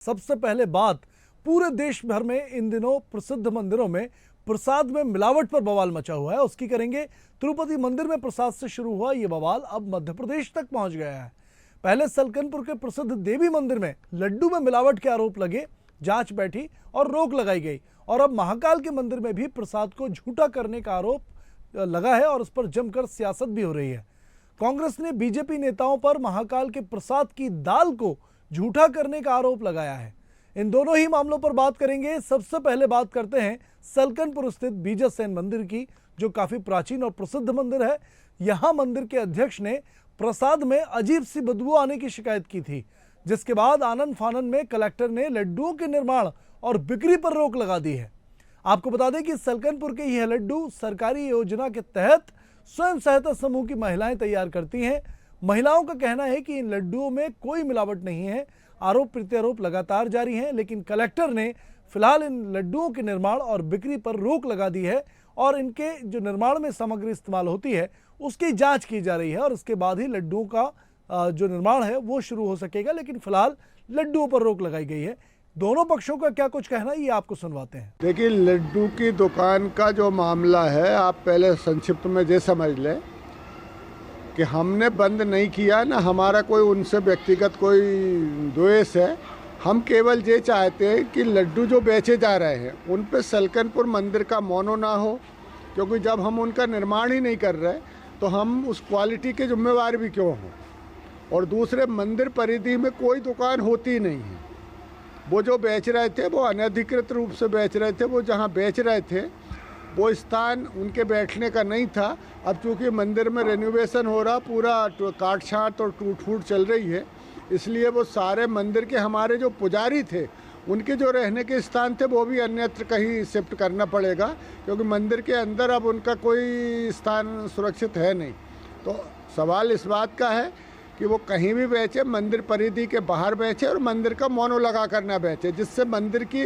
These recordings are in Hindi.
सबसे पहले बात, पूरे देश भर में इन दिनों प्रसिद्ध मंदिरों में प्रसाद में मिलावट पर बवाल मचा हुआ है। उसकी करेंगे। तिरुपति मंदिर में प्रसाद से शुरू हुआ यह बवाल अब मध्य प्रदेश तक पहुंच गया है। पहले सलकनपुर के प्रसिद्ध देवी मंदिर में लड्डू में मिलावट के आरोप लगे, जांच बैठी और रोक लगाई गई। और अब महाकाल के मंदिर में भी प्रसाद को झूठा करने का आरोप लगा है और उस पर जमकर सियासत भी हो रही है। कांग्रेस ने बीजेपी नेताओं पर महाकाल के प्रसाद की दाल को झूठा करने का आरोप लगाया है। इन दोनों ही मामलों पर बात करेंगे। सबसे पहले बात करते हैं सलकनपुर स्थित बीजासेन मंदिर की, जो काफी प्राचीन और प्रसिद्ध मंदिर है। यहां मंदिर के अध्यक्ष ने प्रसाद में अजीब सी बदबू आने की शिकायत की थी, जिसके बाद आनन फानन में कलेक्टर ने लड्डुओं के निर्माण और बिक्री पर रोक लगा दी है। आपको बता दें कि सलकनपुर के यह लड्डू सरकारी योजना के तहत स्वयं सहायता समूह की महिलाएं तैयार करती हैं। महिलाओं का कहना है कि इन लड्डुओं में कोई मिलावट नहीं है। आरोप प्रत्यारोप लगातार जारी हैं, लेकिन कलेक्टर ने फिलहाल इन लड्डुओं के निर्माण और बिक्री पर रोक लगा दी है और इनके जो निर्माण में सामग्री इस्तेमाल होती है उसकी जांच की जा रही है और उसके बाद ही लड्डुओं का जो निर्माण है वो शुरू हो सकेगा। लेकिन फिलहाल लड्डुओं पर रोक लगाई गई है। दोनों पक्षों का क्या कुछ कहना है ये आपको सुनवाते हैं। देखिए, लड्डू की दुकान का जो मामला है, आप पहले संक्षिप्त में ये समझ लें कि हमने बंद नहीं किया, ना हमारा कोई उनसे व्यक्तिगत कोई द्वेष है। हम केवल ये चाहते हैं कि लड्डू जो बेचे जा रहे हैं उन पे सलकनपुर मंदिर का मौनो ना हो, क्योंकि जब हम उनका निर्माण ही नहीं कर रहे तो हम उस क्वालिटी के जिम्मेवार भी क्यों हों। और दूसरे, मंदिर परिधि में कोई दुकान होती नहीं है। वो जो बेच रहे थे वो अनधिकृत रूप से बेच रहे थे। वो जहाँ बेच रहे थे वो स्थान उनके बैठने का नहीं था। अब चूँकि मंदिर में रेनोवेशन हो रहा, पूरा काट छाट और टूट फूट चल रही है, इसलिए वो सारे मंदिर के हमारे जो पुजारी थे उनके जो रहने के स्थान थे वो भी अन्यत्र कहीं शिफ्ट करना पड़ेगा, क्योंकि मंदिर के अंदर अब उनका कोई स्थान सुरक्षित है नहीं। तो सवाल इस बात का है कि वो कहीं भी बेचे, मंदिर परिधि के बाहर बेचे और मंदिर का मौनो लगा कर ना बेचे, जिससे मंदिर की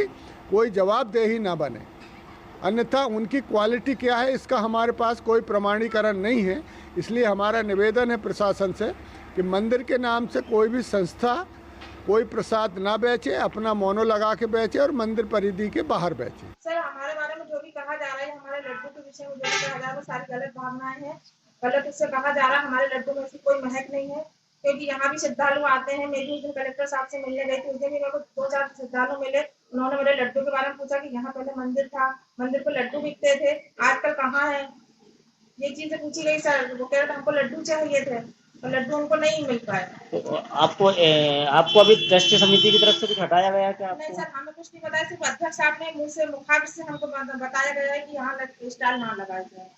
कोई जवाबदेही ना बने। अन्यथा उनकी क्वालिटी क्या है इसका हमारे पास कोई प्रमाणीकरण नहीं है। इसलिए हमारा निवेदन है प्रशासन से कि मंदिर के नाम से कोई भी संस्था कोई प्रसाद ना बेचे, अपना मौनो लगा के बेचे और मंदिर परिधि के बाहर बेचे। सर, हमारे बारे में जो भी कहा जा रहा है, हमारे लड्डू के विषय में जो भी कहा जा रहा है वो सारी गलत भावनाएं हैं। गलत इससे कहा जा रहा है। हमारे लड्डू में ऐसी कोई महक नहीं है, क्योंकि यहाँ भी श्रद्धालु आते हैं। मैं भी उस दिन कलेक्टर साहब से मिलने गई थी, उस दिन भी मेरे को 2-4 श्रद्धालु मिले। उन्होंने मेरे लड्डू के बारे में पूछा कि यहाँ पहले मंदिर था, मंदिर पे लड्डू बिकते थे, आजकल कहाँ है, ये चीजें पूछी गई। सर, वो कह रहे थे हमको लड्डू चाहिए थे और लड्डू उनको नहीं मिल पाए। तो आपको अभी ट्रस्ट समिति की तरफ से कुछ हटाया गया है क्या? नहीं सर, हमें कुछ नहीं बताया। सिर्फ अध्यक्ष साहब ने मुंह से मुखाग्र से हमको बताया गया है कि यहाँ स्टॉल ना लगाया जाए।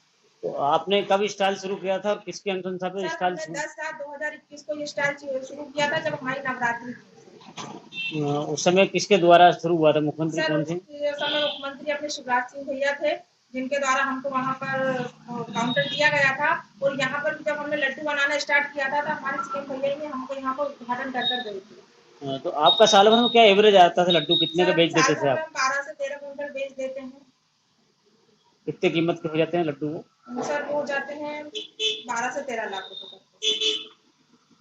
तो आपने कब स्टॉल शुरू किया था और किसके अनुसार पे स्टॉल? 10/7/2021 को ये स्टॉल शुरू किया था, जब हमारी नवरात्रि थी। उस समय किसके द्वारा शुरू हुआ था? मुख्यमंत्री सर, कौन थे? उस समय मुख्यमंत्री अपने शिवराज सिंह भैया थे, जिनके द्वारा हमको वहाँ पर काउंटर दिया गया था। और यहाँ पर जब हमने लड्डू बनाना स्टार्ट किया था तो हमारे सीएम भैया ने हमको यहाँ पर उद्घाटन कर गए थे। तो आपका साल भर में क्या एवरेज आता था? लड्डू कितने का बेच देते थे आप? 12 से 13 क्विंटल बेच देते हैं। कितने कीमत के हो जाते हैं लड्डू वो? सर, वो जाते हैं 12 से 13 लाख रुपए तक।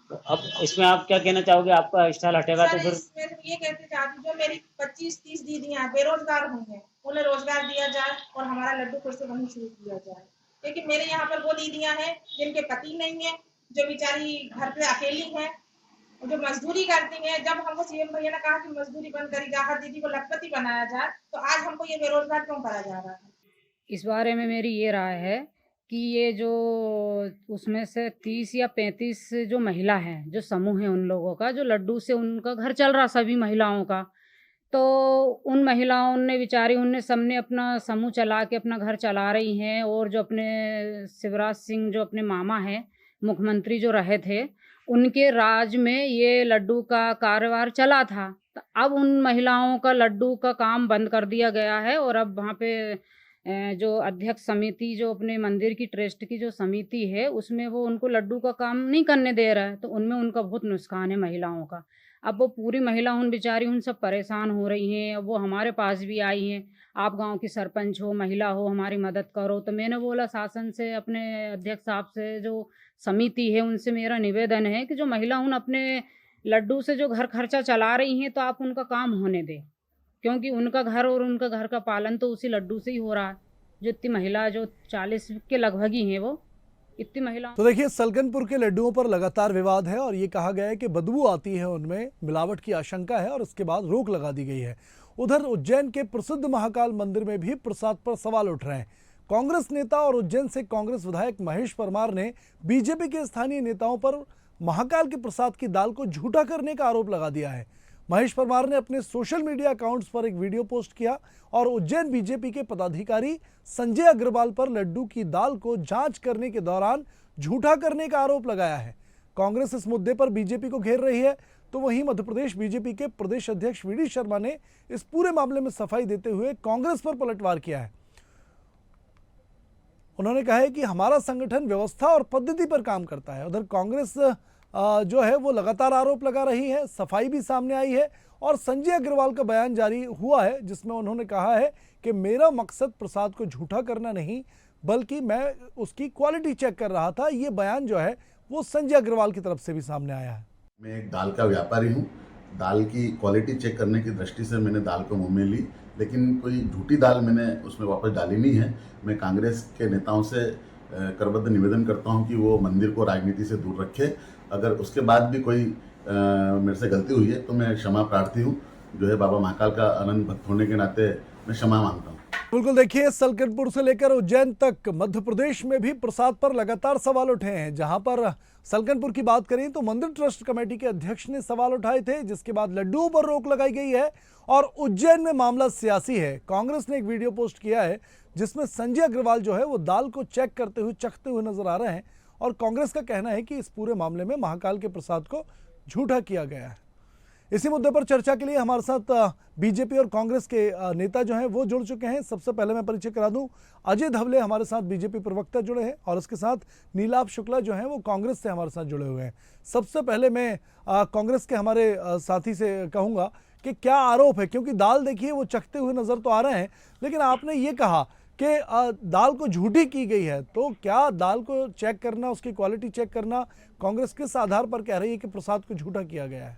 तो अब इसमें आप क्या कहना चाहोगे? आपका स्टॉल हटेगा तो फिर? इसमें ये कहते चाहती जो मेरी 25-30 दीदियां बेरोजगार हुई हैं, उन्हें रोजगार दिया जाए और हमारा लड्डू फिर से वहीं शुरू किया जाए। क्योंकि मेरे यहाँ पर वो दीदियां हैं जिनके पति नहीं है, जो बेचारी घर पे अकेली हैं, जो मजदूरी करती हैं। जब हमको सीएम भैया ने कहा कि मजदूरी बंद करी जाए, हर दीदी को लखपति बनाया जाए, तो आज हमको ये बेरोजगार क्यों करा जा रहा है? इस बारे में मेरी ये राय है कि ये जो उसमें से 30 या 35 जो महिला हैं, जो समूह है उन लोगों का, जो लड्डू से उनका घर चल रहा, सभी महिलाओं का, तो उन महिलाओं ने बेचारी, उनने सबने अपना समूह चला के अपना घर चला रही हैं। और जो अपने शिवराज सिंह, जो अपने मामा हैं, मुख्यमंत्री जो रहे थे, उनके राज में ये लड्डू का कारोबार चला था। तो अब उन महिलाओं का लड्डू का काम बंद कर दिया गया है और अब वहाँ पे जो अध्यक्ष समिति, जो अपने मंदिर की ट्रस्ट की जो समिति है, उसमें वो उनको लड्डू का काम नहीं करने दे रहा है। तो उनमें उनका बहुत नुकसान है महिलाओं का। अब वो पूरी महिला उन बेचारी उन सब परेशान हो रही हैं। अब वो हमारे पास भी आई हैं, आप गांव की सरपंच हो, महिला हो, हमारी मदद करो। तो मैंने बोला शासन से, अपने अध्यक्ष साहब से, जो समिति है उनसे मेरा निवेदन है कि जो महिला उन अपने लड्डू से जो घर खर्चा चला रही हैं तो आप उनका काम होने दें, क्योंकि उनका घर और उनका घर का पालन तो उसी लड्डू से ही हो रहा है। जो इतनी महिला जो 40 के लगभग ही हैं, वो इतनी महिला। तो देखिए, सलकनपुर के लड्डुओं पर लगातार विवाद है और ये कहा गया है कि बदबू आती है, उनमें मिलावट की आशंका है और इसके बाद रोक लगा दी गई है। उधर उज्जैन के प्रसिद्ध महाकाल मंदिर में भी प्रसाद पर सवाल उठ रहे हैं। कांग्रेस नेता और उज्जैन से कांग्रेस विधायक महेश परमार ने बीजेपी के स्थानीय नेताओं पर महाकाल के प्रसाद की दाल को झूठा करने का आरोप लगा दिया है। महेश परमार ने अपने सोशल मीडिया अकाउंट्स पर एक वीडियो पोस्ट किया और उज्जैन बीजेपी के पदाधिकारी संजय अग्रवाल पर लड्डू की दाल को जांच करने के दौरान झूठा करने का आरोप लगाया है। कांग्रेस इस मुद्दे पर बीजेपी को घेर रही है, तो वहीं मध्य प्रदेश बीजेपी के प्रदेश अध्यक्ष वी डी शर्मा ने इस पूरे मामले में सफाई देते हुए कांग्रेस पर पलटवार किया है। उन्होंने कहा है कि हमारा संगठन व्यवस्था और पद्धति पर काम करता है। उधर कांग्रेस जो है वो लगातार आरोप लगा रही है, सफाई भी सामने आई है और संजय अग्रवाल का बयान जारी हुआ है जिसमें उन्होंने कहा है कि मेरा मकसद प्रसाद को झूठा करना नहीं, बल्कि मैं उसकी क्वालिटी चेक कर रहा था। ये बयान जो है वो संजय अग्रवाल की तरफ से भी सामने आया है। मैं एक दाल का व्यापारी हूँ। दाल की क्वालिटी चेक करने की दृष्टि से मैंने दाल को मुंह में ली, लेकिन कोई झूठी दाल मैंने उसमें वापस डाली नहीं है। मैं कांग्रेस के नेताओं से करबद्ध निवेदन करता हूं कि वो मंदिर को राजनीति से दूर रखे। अगर उसके बाद भी कोई मेरे से गलती हुई है तो मैं क्षमा प्रार्थी हूं। जो है बाबा महाकाल का अनंत भक्त होने के नाते मैं क्षमा मांगता हूं। बिल्कुल, देखिए, सलकनपुर से लेकर उज्जैन तक मध्य प्रदेश में भी प्रसाद पर लगातार सवाल उठे हैं। जहां पर सलकनपुर की बात करें तो मंदिर ट्रस्ट कमेटी के अध्यक्ष ने सवाल उठाए थे, जिसके बाद लड्डुओं पर रोक लगाई गई है और उज्जैन में मामला सियासी है। कांग्रेस ने एक वीडियो पोस्ट किया है जिसमें संजय अग्रवाल जो है वो दाल को चेक करते हुए चखते हुए नजर आ रहे हैं और कांग्रेस का कहना है कि इस पूरे मामले में महाकाल के प्रसाद को झूठा किया गया है। इसी मुद्दे पर चर्चा के लिए हमारे साथ बीजेपी और कांग्रेस के नेता जो हैं वो जुड़ चुके हैं। सबसे पहले मैं परिचय करा दूं, अजय धवले हमारे साथ बीजेपी प्रवक्ता जुड़े हैं और इसके साथ नीलाभ शुक्ला जो हैं वो कांग्रेस से हमारे साथ जुड़े हुए हैं। सबसे पहले मैं कांग्रेस के हमारे साथी से कहूँगा कि क्या आरोप है, क्योंकि दाल देखिए वो चखते हुए नजर तो आ रहे हैं, लेकिन आपने ये कहा कि दाल को झूठी की गई है, तो क्या दाल को चेक करना, उसकी क्वालिटी चेक करना, कांग्रेस किस आधार पर कह रही है कि प्रसाद को झूठा किया गया है?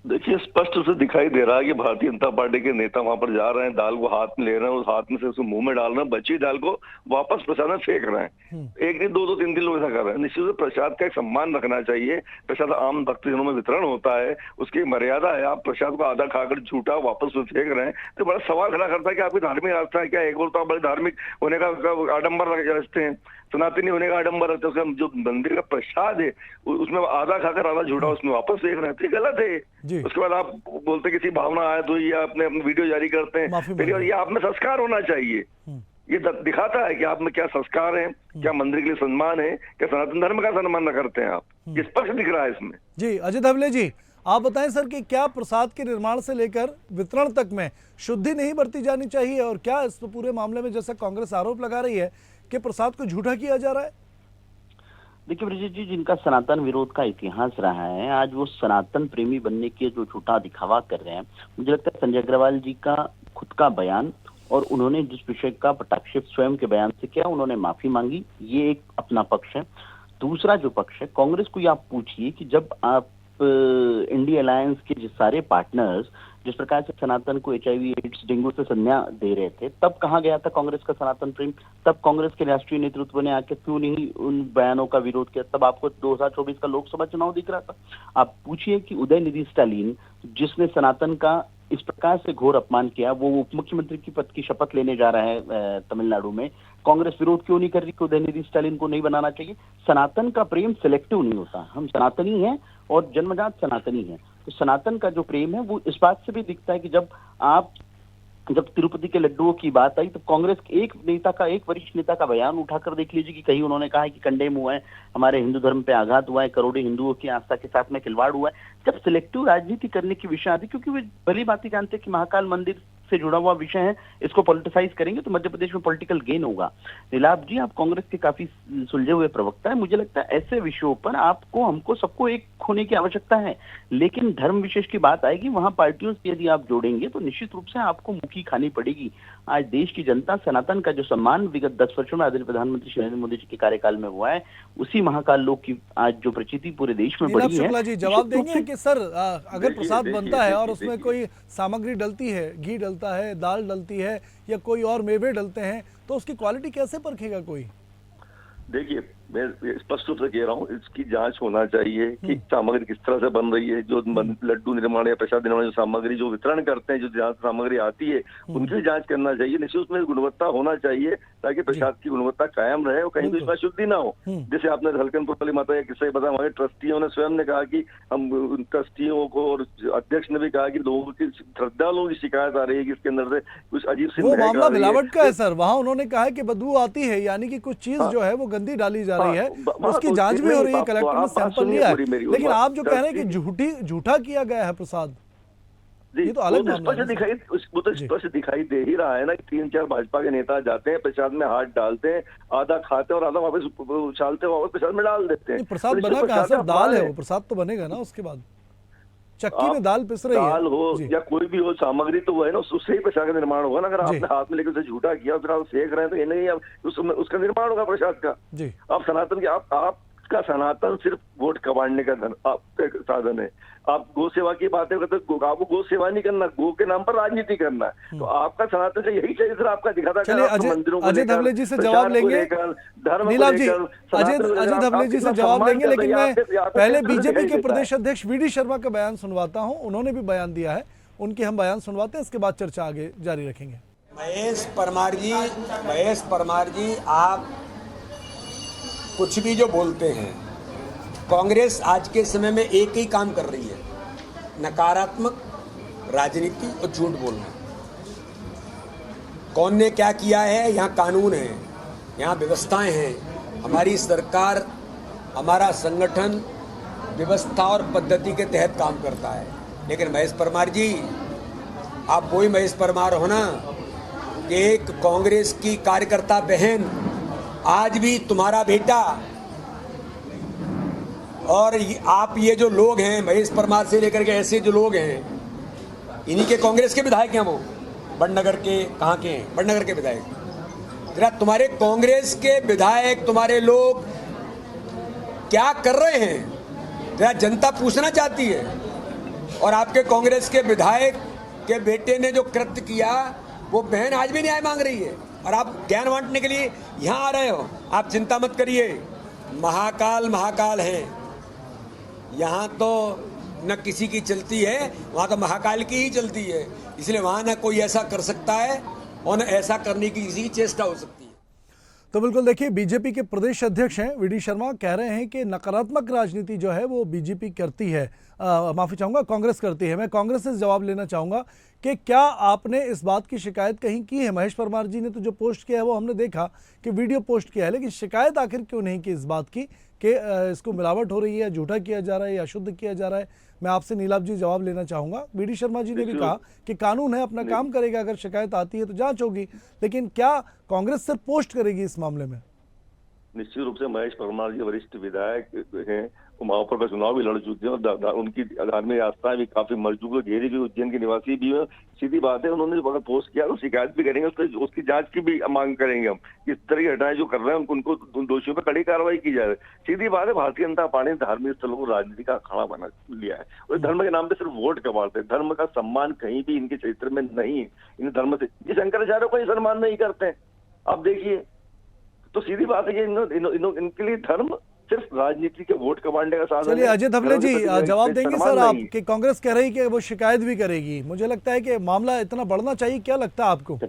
देखिए, स्पष्ट रूप से दिखाई दे रहा है कि भारतीय जनता पार्टी के नेता वहां पर जा रहे हैं, दाल को हाथ में ले रहे हैं, उस हाथ में से उसको मुंह में डाल रहे हैं, बची दाल को वापस प्रसाद में फेंक रहे हैं। एक दिन, दो, 3 दिन लोग ऐसा कर रहे हैं। निश्चित रूप से प्रसाद का एक सम्मान रखना चाहिए। प्रसाद आम भक्तजनों में वितरण होता है, उसकी मर्यादा है। आप प्रसाद को आधा खाकर झूठा वापस में फेंक रहे हैं तो बड़ा सवाल खड़ा करता है कि आपकी धार्मिक आस्था है क्या? एक और तो आप बड़े धार्मिक होने का आडम्बर रखते हैं, सनातनी होने का आडम्बर रखते हैं। जो मंदिर का प्रसाद है उसमें आधा खाकर आधा झूठा उसमें वापस फेंक रहे हैं, तो गलत है। उसके बाद आप बोलते किसी भावना आए तो ये अपने वीडियो जारी करते हैं। फिर ये आप में संस्कार होना चाहिए। ये दिखाता है कि आप में क्या संस्कार है, क्या मंदिर के लिए सम्मान है, क्या सनातन धर्म का सम्मान न करते हैं आप। ये स्पष्ट दिख रहा है इसमें। जी अजय धवले जी, आप बताएं सर कि क्या प्रसाद के निर्माण से लेकर वितरण तक में शुद्धि नहीं बरती जानी चाहिए और क्या इस पूरे मामले में जैसा कांग्रेस आरोप लगा रही है कि प्रसाद को झूठा किया जा रहा है? देखिए ब्रिजेश जी, जिनका सनातन विरोध का इतिहास रहा है, आज वो सनातन प्रेमी बनने के जो झूठा दिखावा कर रहे हैं। मुझे लगता है संजय अग्रवाल जी का खुद का बयान और उन्होंने जिस विषय का पटाक्षेप स्वयं के बयान से किया, उन्होंने माफी मांगी, ये एक अपना पक्ष है। दूसरा जो पक्ष है, कांग्रेस को ये आप पूछिए कि जब आप इंडिया अलायंस के जो सारे पार्टनर्स जिस प्रकार से सनातन को HIV एड्स डेंगू से संज्ञा दे रहे थे, तब कहाँ गया था कांग्रेस का सनातन प्रेम? तब कांग्रेस के राष्ट्रीय नेतृत्व ने आके क्यों नहीं उन बयानों का विरोध किया? तब आपको 2024 का लोकसभा चुनाव दिख रहा था। आप पूछिए कि उदयनिधि स्टालिन, जिसने सनातन का इस प्रकार से घोर अपमान किया, वो उप मुख्यमंत्री की पद की शपथ लेने जा रहा है तमिलनाडु में, कांग्रेस विरोध क्यों नहीं कर रही कि उदयनिधि स्टालिन को नहीं बनाना चाहिए? सनातन का प्रेम सिलेक्टिव नहीं होता। हम सनातनी हैं और जन्मजात सनातनी हैं। तो सनातन का जो प्रेम है वो इस बात से भी दिखता है कि जब तिरुपति के लड्डुओं की बात आई तो कांग्रेस के एक वरिष्ठ नेता का बयान उठाकर देख लीजिए कि कहीं उन्होंने कहा है कि कंडेम हुआ है, हमारे हिंदू धर्म पे आघात हुआ है, करोड़ों हिंदुओं की आस्था के साथ में खिलवाड़ हुआ है। जब सिलेक्टिव राजनीति करने की विषय आती, क्योंकि वे भली बात जानते हैं कि महाकाल मंदिर से जुड़ा हुआ विषय है, इसको पॉलिटिसाइज करेंगे तो मध्य प्रदेश में पॉलिटिकल गेन होगा। नीलाभ जी, आप कांग्रेस के काफी सुलझे हुए प्रवक्ता है, मुझे लगता है ऐसे विषयों पर आपको, हमको, सबको एक होने की आवश्यकता है। लेकिन धर्म विशेष की बात आएगी, वहां पार्टियों से यदि आप जोड़ेंगे तो निश्चित रूप से आपको मुखी खानी पड़ेगी। आज देश की जनता सनातन का जो सम्मान विगत 10 वर्षों में आदरणीय प्रधानमंत्री श्री नरेंद्र मोदी जी के कार्यकाल में हुआ है, उसी महाकाल लोक की आज जो प्रचिति पूरे देश में नीलाभ बढ़ी है। शुक्ला जी जवाब देंगे कि सर अगर प्रसाद देखिए, बनता है और देखिए, उसमें कोई सामग्री डलती है, घी डलता है, दाल डलती है या कोई और मेवे डलते हैं, तो उसकी क्वालिटी कैसे परखेगा कोई? देखिए, मैं स्पष्ट रूप से कह रहा हूँ, इसकी जांच होना चाहिए कि सामग्री किस तरह से बन रही है। जो लड्डू निर्माण या प्रसाद निर्माण जो सामग्री जो वितरण करते हैं, जो जहाँ सामग्री आती है, उनकी जांच करना चाहिए। निश्चित उसमें गुणवत्ता होना चाहिए ताकि प्रसाद की गुणवत्ता कायम रहे और कहीं भी इसमें शुद्धि ना हो। जैसे आपने हलकनपुर वाली माता का किस्सा बताया, हमारे ट्रस्टियों ने स्वयं ने कहा कि हम ट्रस्टियों को और अध्यक्ष ने भी कहा कि लोगों की, श्रद्धालुओं की शिकायत आ रही है कि इसके अंदर से कुछ अजीब सी वो महक आ मामला रही है। मिलावट का है सर, वहां उन्होंने कहा है कि बदबू आती है, यानी कि कुछ चीज जो है वो गंदी डाली जा रही है, उसकी जांच भी हो रही है, कलेक्टर ने सैंपल लिया है। लेकिन आप जो कह रहे हैं कि झूठा किया गया है प्रसाद, ये तो अलग मामला है। वो तो स्पष्ट दिखाई दे ही रहा है ना कि 3-4 भाजपा के नेता जाते हैं, प्रसाद में हाथ डालते हैं, आधा खाते हैं और आधा वापस उछालते हैं, वापस प्रसाद में डाल देते हैं। प्रसाद बना कहाँ सर? दाल है वो, प्रसाद तो बनेगा ना उसके बाद। चक्की में दाल पिस रही है, दाल हो या कोई भी हो सामग्री, तो वो है ना, उससे ही प्रसाद का निर्माण होगा ना। अगर आपने हाथ में लेकर उसे झूठा किया फिर आप सेक रहे हैं तो ये नहीं, उसका निर्माण होगा प्रसाद का। आप सनातन के आपका सनातन सिर्फ वोट कमाने का साधन है। आप गौ सेवा की बातें करते हो, आपको गौ सेवा नहीं करना, गो के नाम पर राजनीति करना है। तो आपका सनातन से यही चाहिए सर, आपका दिखाता अजय धवले जी से जवाब लेंगे। नीलाभ जी, अजय धवले जी से जवाब लेंगे, लेकिन मैं पहले बीजेपी के प्रदेश अध्यक्ष वी डी शर्मा का बयान सुनवाता हूं। उन्होंने भी बयान दिया है, उनके हम बयान सुनवाते हैं, इसके बाद चर्चा आगे जारी रखेंगे। महेश परमार जी, आप कुछ भी जो बोलते हैं, कांग्रेस आज के समय में एक ही काम कर रही है, नकारात्मक राजनीति और झूठ बोलना। कौन ने क्या किया है, यहाँ कानून है, यहाँ व्यवस्थाएं हैं, हमारी सरकार, हमारा संगठन व्यवस्था और पद्धति के तहत काम करता है। लेकिन महेश परमार जी, आप वही महेश परमार हो ना कि एक कांग्रेस की कार्यकर्ता बहन आज भी तुम्हारा बेटा, और आप ये जो लोग हैं महेश परमार से लेकर के ऐसे जो लोग हैं, इन्हीं के कांग्रेस के विधायक हैं। वो बड़नगर के, कहाँ के हैं? बड़नगर के विधायक। जरा तुम्हारे कांग्रेस के विधायक, तुम्हारे लोग क्या कर रहे हैं, जरा जनता पूछना चाहती है। और आपके कांग्रेस के विधायक के बेटे ने जो कृत्य किया, वो बहन आज भी न्याय मांग रही है और आप ज्ञान बांटने के लिए यहाँ आ रहे हो। आप चिंता मत करिए, महाकाल है, यहाँ तो न किसी की चलती है, वहाँ तो महाकाल की ही चलती है। इसलिए वहाँ न कोई ऐसा कर सकता है और न ऐसा करने की किसी की चेष्टा हो सकती है। तो बिल्कुल देखिए, बीजेपी के प्रदेश अध्यक्ष हैं वी डी शर्मा, कह रहे हैं कि नकारात्मक राजनीति जो है वो बीजेपी करती है, माफी चाहूंगा, कांग्रेस करती है। मैं कांग्रेस से जवाब लेना चाहूंगा कि क्या आपने इस बात की शिकायत कहीं की है? महेश परमार जी ने तो जो पोस्ट किया है वो हमने देखा कि वीडियो पोस्ट किया है, लेकिन शिकायत आखिर क्यों नहीं की इस बात की कि इसको मिलावट हो रही है, झूठा किया जा रहा है या शुद्ध किया जा रहा है? मैं आपसे नीलाभ जी जवाब लेना चाहूंगा। वी डी शर्मा जी ने भी कहा कि कानून है, अपना काम करेगा, अगर शिकायत आती है तो जांच होगी, लेकिन क्या कांग्रेस सिर्फ पोस्ट करेगी इस मामले में? निश्चित रूप से महेश परमार जी वरिष्ठ विधायक हैं, उमापुर का चुनाव भी लड़ चुके हैं और उनकी धार्मिक आस्थाएं भी काफी मजबूत और गहरी भी, उज्जैन के निवासी भी हैं। सीधी बात है, उन्होंने अगर पोस्ट किया तो शिकायत भी करेंगे, उसकी जांच की भी मांग करेंगे हम। इस तरह की घटनाएं जो कर रहे हैं उनको दोषियों पर कड़ी कार्रवाई की जाए। सीधी बात है, भारतीय जनता पार्टी ने धार्मिक स्थलों को राजनीति का अखाड़ा बना लिया है और धर्म के नाम पे सिर्फ वोट कमाते हैं। धर्म का सम्मान कहीं भी इनके चरित्र में नहीं है। इन धर्म से ये शंकराचार्य को सम्मान नहीं करते हैं, आप देखिए। तो सीधी बात है कि इनके लिए धर्म सिर्फ राजनीति के वोट कमाने का साधन है। चलिए अजय धवले जी जवाब देंगे सर आप कि कांग्रेस कह रही कि वो शिकायत भी करेगी। मुझे लगता है कि मामला इतना बढ़ना चाहिए, क्या लगता है आपको?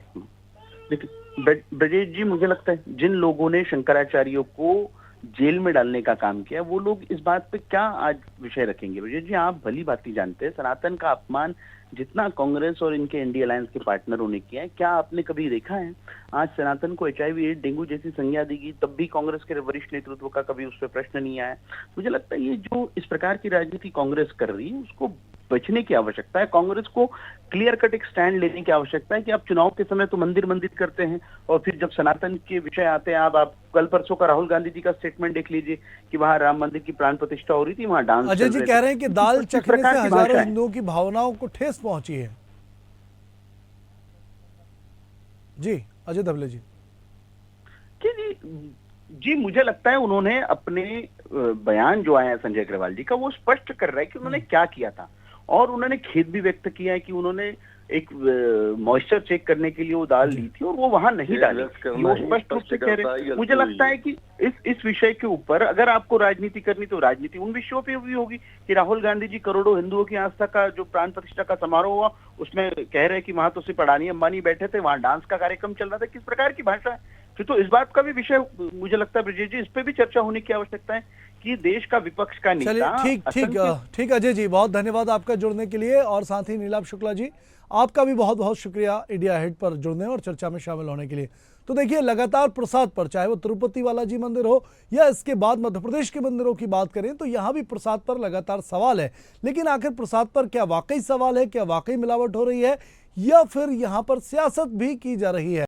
देखिए ब्रजेश जी, मुझे लगता है जिन लोगों ने शंकराचार्यों को जेल में डालने का काम किया, वो लोग इस बात पे क्या आज विषय रखेंगे? ब्रजेश जी, आप भली भांति जानते हैं सनातन का अपमान जितना कांग्रेस और इनके इंडिया अलायंस के पार्टनरों ने किया है, क्या आपने कभी देखा है आज सनातन को HIV एड्स डेंगू जैसी संज्ञा दी गई, तब भी कांग्रेस के वरिष्ठ नेतृत्व का कभी उस पर प्रश्न नहीं आया? मुझे लगता है ये जो इस प्रकार की राजनीति कांग्रेस कर रही है, उसको बचने की आवश्यकता है। कांग्रेस को क्लियर कट एक स्टैंड लेने की आवश्यकता है कि आप चुनाव के समय तो मंदिर मंदिर करते हैं और फिर जब सनातन के विषय आते हैं, आप कल परसों का राहुल गांधी जी का स्टेटमेंट देख लीजिए कि वहां राम मंदिर की प्राण प्रतिष्ठा हो रही थी, वहां डांस अजय जी कह रहे हैं कि दाल किस चखने प्रकार से की हजारों भाषा है? हिंदुओं की भावनाओं को ठेस पहुंची है। जी अजय धवले जी। जी मुझे लगता है उन्होंने अपने बयान जो आया है संजय अग्रवाल जी का, वो स्पष्ट कर रहा है कि उन्होंने क्या किया था और उन्होंने खेद भी व्यक्त किया है कि उन्होंने एक मॉइस्चर चेक करने के लिए वो दाल ली थी और वो वहां नहीं डाली। वो स्पष्ट रूप से कह रहे हैं। मुझे लगता है कि इस विषय के ऊपर अगर आपको राजनीति करनी तो राजनीति उन विषयों पे भी होगी कि राहुल गांधी जी करोड़ों हिंदुओं की आस्था का जो प्राण प्रतिष्ठा का समारोह हुआ उसमें कह रहे हैं कि वहां तो सिर्फ अडानी अंबानी बैठे थे, वहां डांस का कार्यक्रम चल रहा था। किस प्रकार की भाषा है? फिर तो इस बात का भी विषय मुझे लगता है ब्रजेश जी, इस पे भी चर्चा होने की आवश्यकता है कि देश का विपक्ष का चलिए नेता ठीक अजय जी, बहुत धन्यवाद आपका जुड़ने के लिए। और साथ ही नीलाभ शुक्ला जी, आपका भी बहुत बहुत शुक्रिया इंडिया हेड पर जुड़ने और चर्चा में शामिल होने के लिए। तो देखिए, लगातार प्रसाद पर, चाहे वो तिरुपति बालाजी मंदिर हो या इसके बाद मध्य प्रदेश के मंदिरों की बात करें, तो यहाँ भी प्रसाद पर लगातार सवाल है। लेकिन आखिर प्रसाद पर क्या वाकई सवाल है, क्या वाकई मिलावट हो रही है, या फिर यहाँ पर सियासत भी की जा रही है?